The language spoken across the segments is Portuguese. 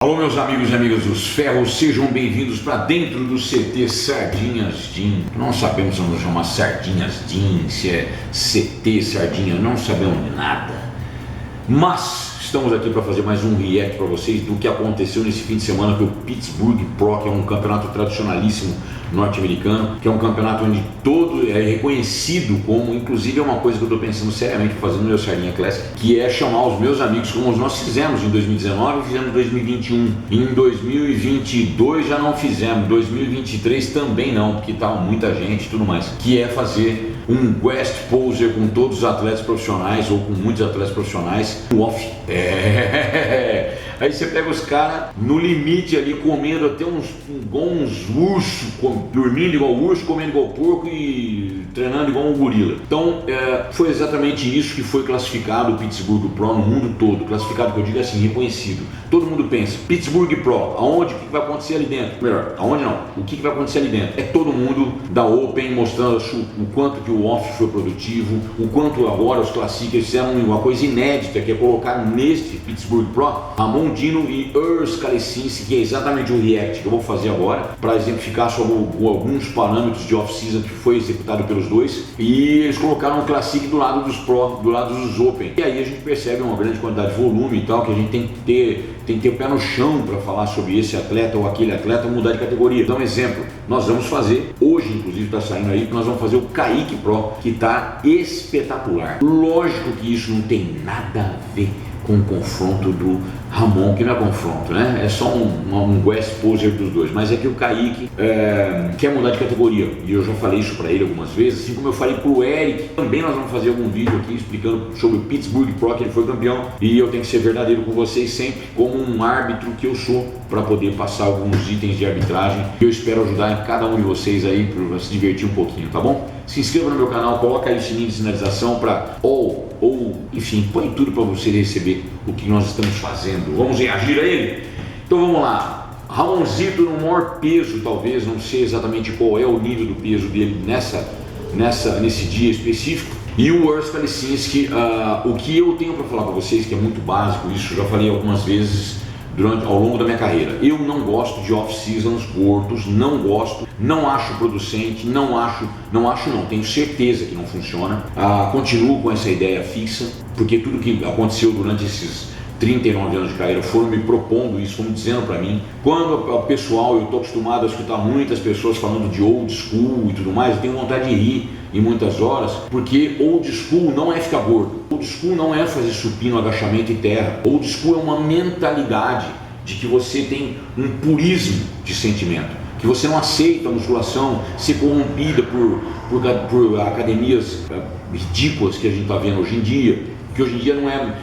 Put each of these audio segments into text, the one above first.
Alô, meus amigos e amigas dos ferros, sejam bem-vindos para dentro do CT Sardinhas Jean. Não sabemos se vamos chamar Sardinhas Jean, se é CT Sardinha, não sabemos de nada. Mas estamos aqui para fazer mais um react para vocês do que aconteceu nesse fim de semana com o Pittsburgh Pro, que é um campeonato tradicionalíssimo norte-americano, que é um campeonato onde todo é reconhecido como, inclusive é uma coisa que eu estou pensando seriamente fazendo no meu Sardinha Classic, que é chamar os meus amigos, como nós fizemos em 2019 e fizemos em 2021. Em 2022 já não fizemos, 2023 também não, porque estava muita gente e tudo mais, que é fazer um guest poser com todos os atletas profissionais ou com muitos atletas profissionais no off. Aí você pega os caras no limite ali, comendo até igual uns ursos, dormindo igual urso, comendo igual porco e treinando igual um gorila. Então foi exatamente isso que foi classificado o Pittsburgh Pro no mundo todo. Classificado, que eu digo assim, reconhecido. Todo mundo pensa, Pittsburgh Pro, aonde, o que vai acontecer ali dentro? Melhor, aonde não, o que vai acontecer ali dentro? É todo mundo da Open mostrando o quanto que o off foi produtivo, o quanto agora os Classicers fizeram uma coisa inédita, que é colocar neste Pittsburgh Pro Ramon Dino e Urs Kalecinski, que é exatamente o react que eu vou fazer agora, para exemplificar sobre alguns parâmetros de off-season que foi executado pelos dois, e eles colocaram o Classic do lado dos Pro, do lado dos Open, e aí a gente percebe uma grande quantidade de volume e tal, que a gente tem que ter o pé no chão para falar sobre esse atleta ou aquele atleta, mudar de categoria. Então, exemplo, nós vamos fazer, hoje inclusive está saindo aí, nós vamos fazer o Kaique Pro, que está espetacular. Lógico que isso não tem nada a ver com o confronto do Ramon, que não é confronto, né? É só um guest poser dos dois, mas é que o Kaique quer mudar de categoria, e eu já falei isso para ele algumas vezes, assim como eu falei pro Eric. Também nós vamos fazer algum vídeo aqui explicando sobre o Pittsburgh Pro, que ele foi campeão, e eu tenho que ser verdadeiro com vocês sempre, como um árbitro que eu sou, para poder passar alguns itens de arbitragem, que eu espero ajudar em cada um de vocês aí, para se divertir um pouquinho, tá bom? Se inscreva no meu canal, coloca aí o sininho de sinalização para enfim, põe tudo para você receber o que nós estamos fazendo. Vamos reagir a ele? Então vamos lá. Ramonzito no maior peso, talvez, não sei exatamente qual é o nível do peso dele nesse dia específico. E o Urs Kalecinski, o que eu tenho para falar para vocês, que é muito básico, isso eu já falei algumas vezes ao longo da minha carreira. Eu não gosto de off-seasons gordos, não gosto, não acho producente, não, tenho certeza que não funciona. Continuo com essa ideia fixa, porque tudo que aconteceu durante esses 39 anos de carreira foram me propondo isso, foram dizendo para mim. Quando o pessoal, eu estou acostumado a escutar muitas pessoas falando de old school e tudo mais, eu tenho vontade de rir em muitas horas, porque old school não é ficar gordo, old school não é fazer supino, agachamento e terra, old school é uma mentalidade de que você tem um purismo de sentimento, que você não aceita a musculação ser corrompida por academias ridículas que a gente está vendo hoje em dia. Que hoje em dia não é,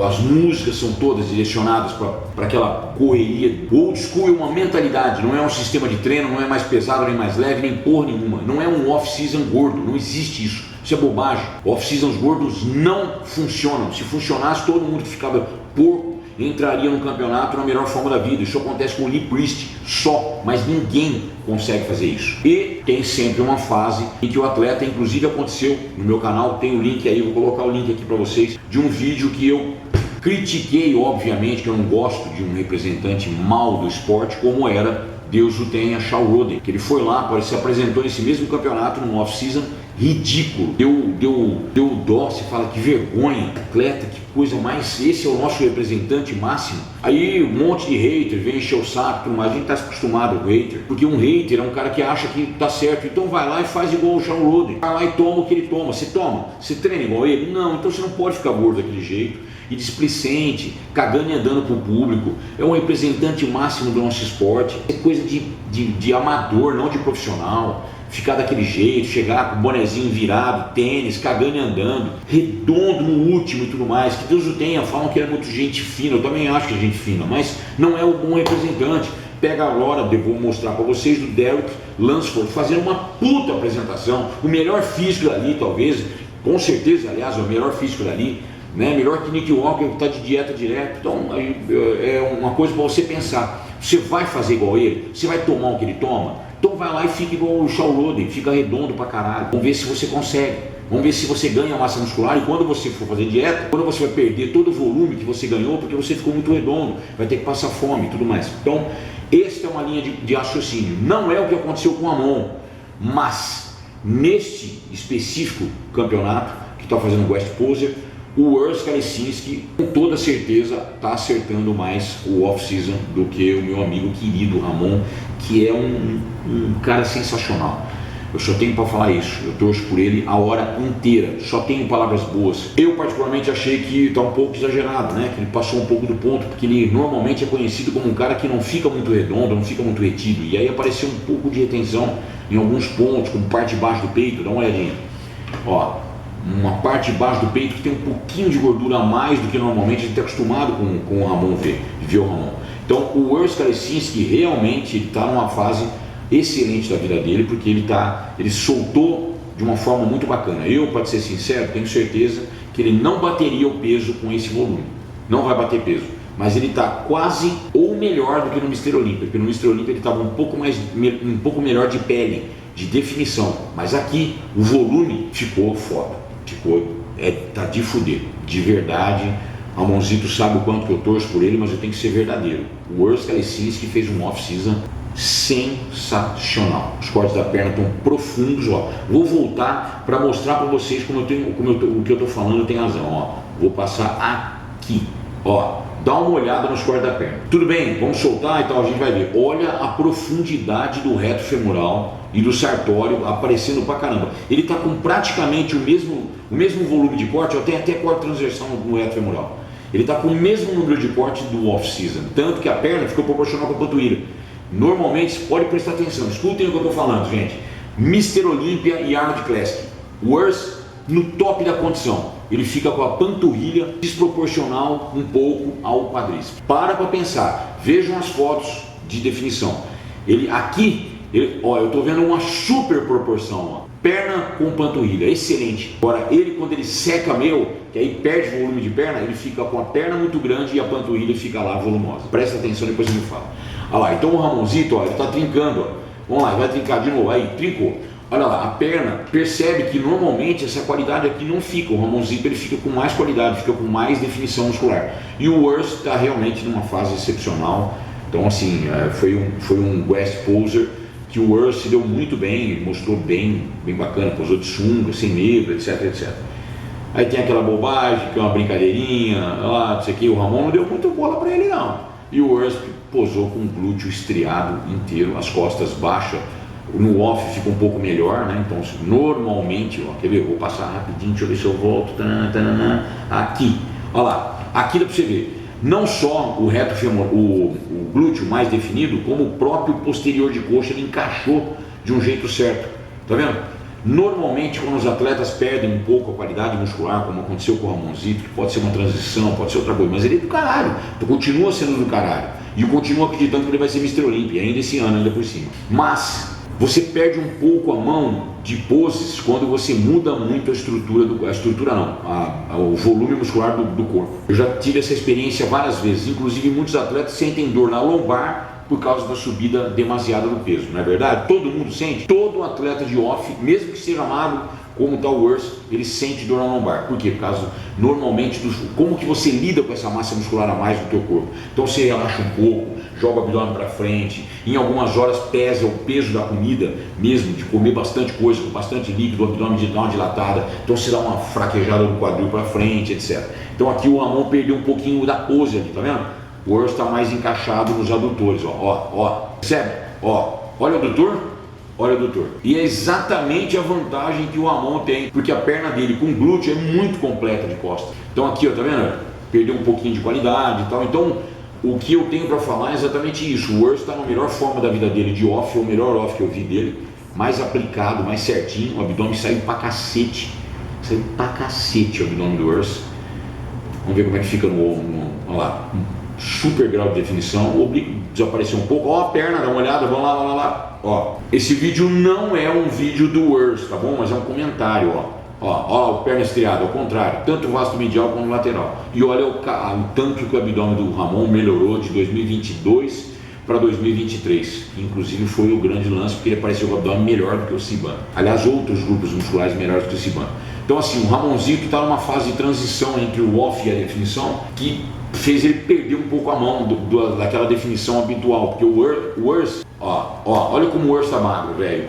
as músicas são todas direcionadas para aquela correria. Old school é uma mentalidade, não é um sistema de treino, não é mais pesado, nem mais leve, nem porra nenhuma. Não é um off-season gordo, não existe isso. Isso é bobagem. Off-seasons gordos não funcionam. Se funcionasse, todo mundo que ficava porco entraria no campeonato na melhor forma da vida. Isso acontece com o Lee Priest só, mas ninguém consegue fazer isso. E tem sempre uma fase em que o atleta, inclusive aconteceu no meu canal, tem o link aí, vou colocar o link aqui para vocês, de um vídeo que eu critiquei, obviamente, que eu não gosto de um representante mal do esporte, como era, Deus o tenha, Shawn Rhoden, que ele foi lá, se apresentou nesse mesmo campeonato, num off-season ridículo, deu dó, se fala que vergonha, atleta, que coisa mais, esse é o nosso representante máximo. Aí um monte de hater vem encher o saco, mas a gente está acostumado com hater, porque um hater é um cara que acha que tá certo, então vai lá e faz igual o Shawn Rhoden, vai lá e toma o que ele toma. Você treina igual ele? Não, então você não pode ficar gordo daquele jeito, e displicente, cagando e andando pro público. É um representante máximo do nosso esporte, é coisa de amador, não de profissional. Ficar daquele jeito, chegar com o bonezinho virado, tênis, cagando e andando, redondo no último e tudo mais, que Deus o tenha. Falam que ele é muito gente fina, eu também acho que é gente fina, mas não é o bom representante. Pega agora, vou mostrar para vocês, do Derek Lunsford fazendo uma puta apresentação, o melhor físico dali, talvez, com certeza, aliás, é o melhor físico dali, né? Melhor que Nick Walker, que está de dieta direto. Então é uma coisa para você pensar. Você vai fazer igual ele? Você vai tomar o que ele toma? Então vai lá e fica igual o Shawn Rhoden, fica redondo pra caralho. Vamos ver se você consegue. Vamos ver se você ganha massa muscular e quando você for fazer dieta, quando você vai perder todo o volume que você ganhou porque você ficou muito redondo, vai ter que passar fome e tudo mais. Então, esta é uma linha de raciocínio. Não é o que aconteceu com o Ramon, mas neste específico campeonato que está fazendo o West Poser, o Urs Kalecinski com toda certeza está acertando mais o off-season do que o meu amigo querido Ramon, que é um cara sensacional. Eu só tenho para falar isso, eu torço por ele a hora inteira, só tenho palavras boas. Eu particularmente achei que está um pouco exagerado, né? Que ele passou um pouco do ponto, porque ele normalmente é conhecido como um cara que não fica muito redondo, não fica muito retido. E aí apareceu um pouco de retenção em alguns pontos, como parte de baixo do peito, dá uma olhadinha. Ó, uma parte de baixo do peito que tem um pouquinho de gordura a mais do que normalmente a gente está acostumado com o Ramon ver o Ramon. Então o Urs Kalecinski realmente está numa fase excelente da vida dele, porque ele soltou de uma forma muito bacana. Eu, para ser sincero, tenho certeza que ele não bateria o peso com esse volume, não vai bater peso, mas ele está quase ou melhor do que no Mr. Olympia, porque no Mr. Olympia ele estava um pouco melhor de pele, de definição, mas aqui o volume ficou foda, tá de fuder, de verdade. Ramonzito sabe o quanto que eu torço por ele, mas eu tenho que ser verdadeiro. O Urs Kalecinski fez um off-season sensacional. Os cortes da perna estão profundos, ó. Vou voltar para mostrar para vocês o que eu estou falando tem razão, ó. Vou passar aqui, ó. Dá uma olhada nos cortes da perna. Tudo bem, vamos soltar e tal, a gente vai ver. Olha a profundidade do reto femoral e do sartório aparecendo pra caramba. Ele está com praticamente o mesmo volume de corte, eu tenho até corte transversal no reto femoral. Ele está com o mesmo número de corte do off-season, tanto que a perna ficou proporcional com a panturrilha. Normalmente, pode prestar atenção, escutem o que eu estou falando, gente. Mr. Olympia e Arnold Classic. O Urs no top da condição. Ele fica com a panturrilha desproporcional um pouco ao quadríceps. Para pensar, vejam as fotos de definição. Ó, eu estou vendo uma super proporção, ó. Perna com panturrilha, excelente. Agora, quando ele seca que aí perde volume de perna, ele fica com a perna muito grande e a panturrilha fica lá volumosa. Presta atenção, depois você me fala. Olha lá, então o Ramonzito, ó, ele está trincando, ó. Vamos lá, vai trincar de novo, aí, trincou. Olha lá, a perna, percebe que normalmente essa qualidade aqui não fica, o Ramonzito ele fica com mais qualidade, fica com mais definição muscular. E o Urs está realmente numa fase excepcional, então assim, foi um West Poser, que o Urs se deu muito bem, ele mostrou bem bacana, posou de sunga, sem medo, etc. Aí tem aquela bobagem, que é uma brincadeirinha, lá, não sei o que, o Ramon não deu muita bola para ele não. E o Urs posou com o glúteo estriado inteiro, as costas baixas, no off fica um pouco melhor, né? Então normalmente, ó, quer ver? Vou passar rapidinho, deixa eu ver se eu volto, aqui, olha lá, aqui dá para você ver. Não só o reto femoral, o glúteo mais definido, como o próprio posterior de coxa ele encaixou de um jeito certo, tá vendo? Normalmente quando os atletas perdem um pouco a qualidade muscular, como aconteceu com o Ramonzito, que pode ser uma transição, pode ser outra coisa, mas ele é do caralho, então continua sendo do caralho, e eu continuo acreditando que ele vai ser Mr. Olympia, ainda esse ano, ainda por cima. Mas você perde um pouco a mão de poses quando você muda muito o volume muscular do corpo. Eu já tive essa experiência várias vezes, inclusive muitos atletas sentem dor na lombar por causa da subida demasiada do peso, não é verdade? Todo mundo sente, todo atleta de off, mesmo que seja magro, como está o Urs, ele sente dor na lombar. Por quê? Por causa, normalmente, como que você lida com essa massa muscular a mais do teu corpo. Então você relaxa um pouco, joga o abdômen para frente, em algumas horas pesa o peso da comida mesmo, de comer bastante coisa, com bastante líquido, o abdômen dá uma dilatada, então você dá uma fraquejada no quadril para frente, etc. Então aqui o Ramon perdeu um pouquinho da pose ali, tá vendo? O Urs está mais encaixado nos adutores, ó, percebe? Ó, olha o adutor. Olha, doutor, e é exatamente a vantagem que o Ramon tem, porque a perna dele com glúteo é muito completa de costas. Então aqui, ó, tá vendo? Perdeu um pouquinho de qualidade e tal. Então, o que eu tenho para falar é exatamente isso. O Urs está na melhor forma da vida dele de off, é o melhor off que eu vi dele, mais aplicado, mais certinho. O abdômen saiu pra cacete. Saiu pra cacete o abdômen do Urs. Vamos ver como é que fica olha lá. Super grau de definição, o oblíquo desapareceu um pouco, ó a perna, dá uma olhada, vamos lá, ó. Esse vídeo não é um vídeo do Urs, tá bom? Mas é um comentário, ó, o perna estriada, ao contrário, tanto o vasto medial como o lateral. E olha o tanto que o abdômen do Ramon melhorou de 2022 para 2023, que inclusive foi o grande lance, porque ele apareceu com o abdômen melhor do que o Ciban. Aliás, outros grupos musculares melhores do que o Ciban. Então assim, o Ramonzito está numa fase de transição entre o off e a definição, que fez ele perder um pouco a mão daquela definição habitual, porque o Urs, olha como o Urs está magro, velho,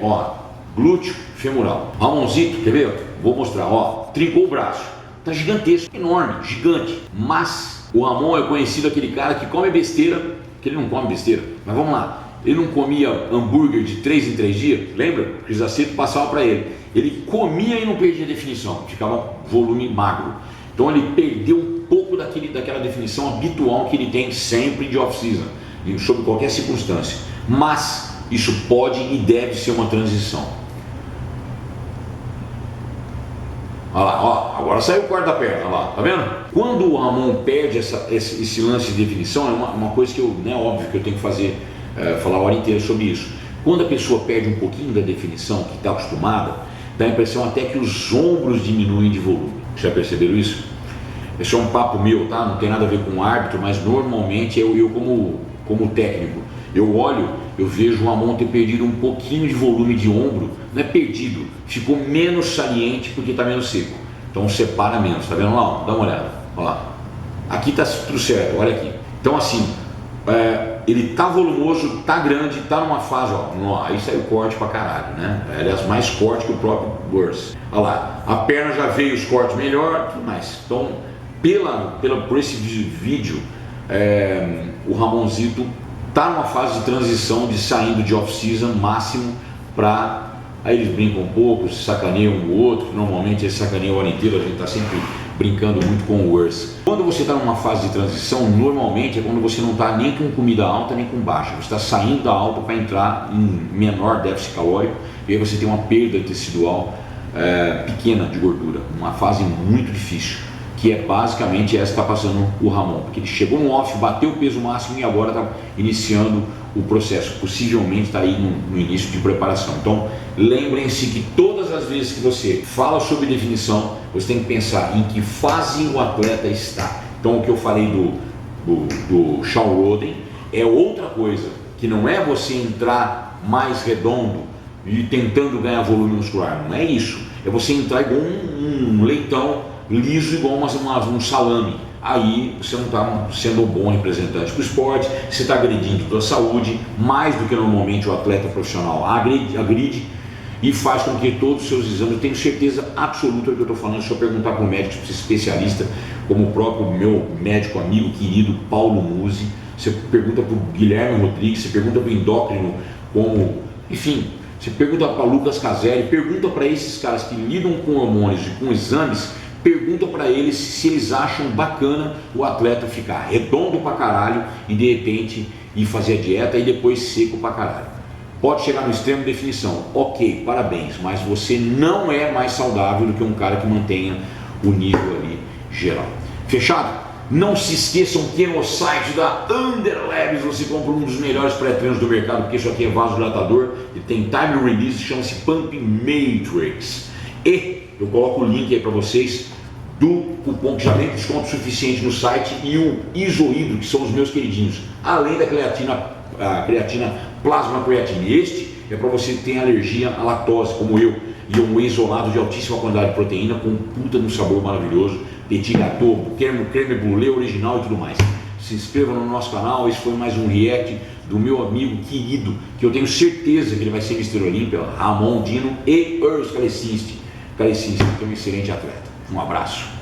glúteo femoral. Ramonzito, quer ver? Vou mostrar, trincou o braço, tá gigantesco, enorme, gigante, mas o Ramon é conhecido aquele cara que come besteira, que ele não come besteira, mas vamos lá, ele não comia hambúrguer de 3 em 3 dias, lembra? O Cris Aceto passava para ele comia e não perdia a definição, ficava volume magro, então ele perdeu um pouco daquela definição habitual que ele tem sempre de off-season, sob qualquer circunstância, mas isso pode e deve ser uma transição. Olha lá, agora saiu o quarto da perna, olha lá, tá vendo? Quando o Ramon perde esse lance de definição, é uma coisa que óbvio que eu tenho que falar a hora inteira sobre isso. Quando a pessoa perde um pouquinho da definição, que está acostumada, dá a impressão até que os ombros diminuem de volume. Já perceberam isso? Esse é um papo meu, tá? Não tem nada a ver com o árbitro, mas normalmente eu como técnico, eu olho, eu vejo o Ramon ter perdido um pouquinho de volume de ombro, não é perdido, ficou menos saliente porque está menos seco, então separa menos, tá vendo lá? Dá uma olhada, olha lá, aqui está tudo certo, olha aqui. Então assim, ele tá volumoso, tá grande, tá numa fase, aí saiu corte pra caralho, né? Aliás, mais corte que o próprio Burst. Olha lá, a perna já veio os cortes melhor, tudo mais. Então, por esse vídeo, o Ramonzito tá numa fase de transição, de saindo de off-season máximo para... Aí eles brincam um pouco, se sacaneiam um ou outro, que normalmente eles sacaneiam a hora inteira, a gente está sempre brincando muito com o Urs. Quando você está numa fase de transição, normalmente é quando você não está nem com comida alta nem com baixa, você está saindo da alta para entrar em menor déficit calórico, e aí você tem uma perda tecidual pequena de gordura, uma fase muito difícil, que é basicamente essa que está passando o Ramon, porque ele chegou no off, bateu o peso máximo e agora está iniciando o processo, possivelmente está aí no início de preparação. Então lembrem-se que todas as vezes que você fala sobre definição, você tem que pensar em que fase o atleta está. Então o que eu falei do Sean Roden é outra coisa, que não é você entrar mais redondo e tentando ganhar volume muscular, não é isso, é você entrar igual um leitão liso, igual um salame. Aí você não está sendo um bom representante para o esporte, você está agredindo a tua saúde, mais do que normalmente o atleta profissional agride e faz com que todos os seus exames, eu tenho certeza absoluta do que eu estou falando, se eu perguntar para um médico especialista, como o próprio meu médico amigo querido Paulo Musi, você pergunta para o Guilherme Rodrigues, você pergunta para o endócrino, enfim, você pergunta para Lucas Caselli, pergunta para esses caras que lidam com hormônios e com exames, pergunta para eles se eles acham bacana o atleta ficar redondo pra caralho e de repente ir fazer a dieta e depois seco pra caralho. Pode chegar no extremo de definição, ok, parabéns, mas você não é mais saudável do que um cara que mantenha o nível ali geral. Fechado? Não se esqueçam que no site da Underlabs você compra um dos melhores pré-treinos do mercado, porque isso aqui é vasodilatador e tem time release, chama-se Pump Matrix. E eu coloco o link aí para vocês do cupom que já tem desconto suficiente no site e o isohidro, que são os meus queridinhos, além da creatina plasma creatina. Este é para você que tem alergia à lactose, como eu, e um isolado de altíssima quantidade de proteína com puta no sabor maravilhoso, petit gâteau, creme brulee original e tudo mais. Se inscreva no nosso canal. Esse foi mais um react do meu amigo querido, que eu tenho certeza que ele vai ser Mr. Olímpia, Ramon Dino e Urs Kalecinski, que é um excelente atleta. Um abraço.